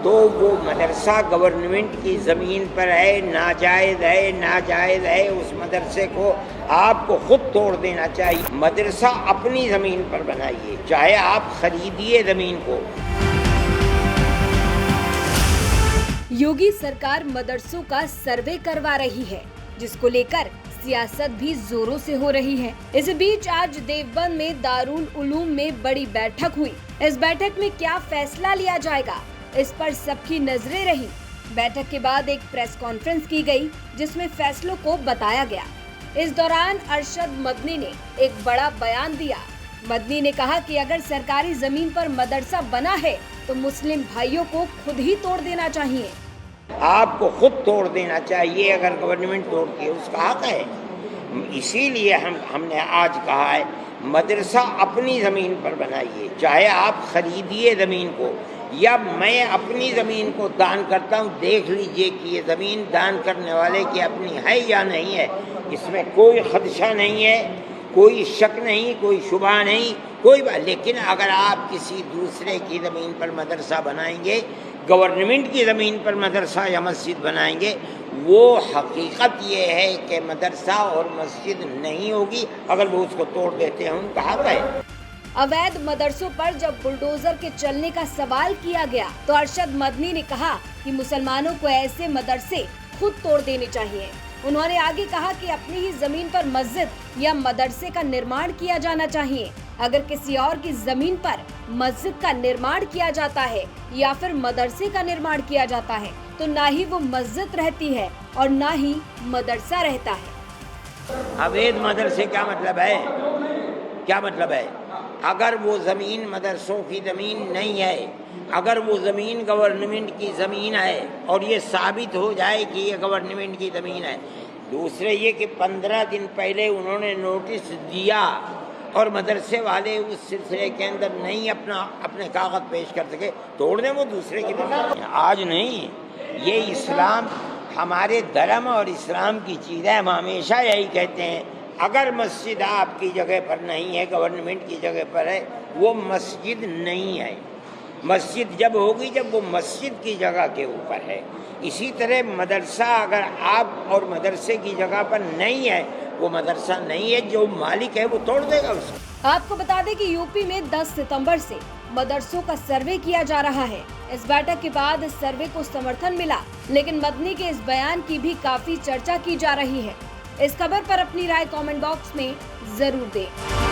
तो वो मदरसा गवर्नमेंट की ज़मीन पर है, नाजायज़ है, उस मदरसे को आपको खुद तोड़ देना चाहिए। मदरसा अपनी ज़मीन पर बनाइए, चाहे आप खरीदिए ज़मीन को। योगी सरकार मदरसों का सर्वे करवा रही है, जिसको लेकर सियासत भी जोरों से हो रही है। इस बीच आज देवबंद में दारुल उलूम में बड़ी बैठक हुई। इस बैठक में क्या फैसला लिया जाएगा, इस पर सबकी नजरें रही। बैठक के बाद एक प्रेस कॉन्फ्रेंस की गई, जिसमें फैसलों को बताया गया। इस दौरान अरशद मदनी ने एक बड़ा बयान दिया। मदनी ने कहा कि अगर सरकारी जमीन पर मदरसा बना है तो मुस्लिम भाइयों को खुद ही तोड़ देना चाहिए। आपको खुद तोड़ देना चाहिए अगर गवर्नमेंट तोड़ती है, उसका हक है। इसीलिए हमने आज कहा है मदरसा अपनी ज़मीन पर बनाइए, चाहे आप खरीदिए ज़मीन को या मैं अपनी ज़मीन को दान करता हूँ, देख लीजिए कि ये ज़मीन दान करने वाले की अपनी है या नहीं है। इसमें कोई खदशा नहीं है, कोई शक नहीं, कोई शुबा नहीं, कोई बात। लेकिन अगर आप किसी दूसरे की ज़मीन पर मदरसा बनाएंगे, गवर्नमेंट की ज़मीन पर मदरसा या मस्जिद बनाएंगे, वो हकीकत ये है कि मदरसा और मस्जिद नहीं होगी अगर वो उसको तोड़ देते हैं, उनका हक है। अवैध मदरसों पर जब बुलडोजर के चलने का सवाल किया गया तो अरशद मदनी ने कहा कि मुसलमानों को ऐसे मदरसे खुद तोड़ देने चाहिए। उन्होंने आगे कहा कि अपनी ही जमीन पर मस्जिद या मदरसे का निर्माण किया जाना चाहिए। अगर किसी और की जमीन पर मस्जिद का निर्माण किया जाता है या फिर मदरसे का निर्माण किया जाता है तो ना ही वो मस्जिद रहती है और ना ही मदरसा रहता है। अवैध मदरसे क्या मतलब है? क्या मतलब है? अगर वो ज़मीन मदरसों की ज़मीन नहीं है, अगर वो ज़मीन गवर्नमेंट की ज़मीन है और ये साबित हो जाए कि ये गवर्नमेंट की ज़मीन है, दूसरे ये कि 15 दिन पहले उन्होंने नोटिस दिया और मदरसे वाले उस सिलसिले के अंदर नहीं अपने कागज़ पेश कर सके, तोड़ दें वो दूसरे की ज़मीन। आज नहीं, ये इस्लाम हमारे धर्म और इस्लाम की चीज़ है। हम हमेशा यही कहते हैं, अगर मस्जिद आपकी जगह पर नहीं है, गवर्नमेंट की जगह पर है, वो मस्जिद नहीं है। मस्जिद जब होगी जब वो मस्जिद की जगह के ऊपर है। इसी तरह मदरसा अगर आप और मदरसे की जगह पर नहीं है, वो मदरसा नहीं है, जो मालिक है वो तोड़ देगा उसको। आपको बता दें कि यूपी में 10 सितंबर से मदरसों का सर्वे किया जा रहा है। इस बैठक के बाद इस सर्वे को समर्थन मिला, लेकिन मदनी के इस बयान की भी काफी चर्चा की जा रही है। इस खबर पर अपनी राय कमेंट बॉक्स में जरूर दें।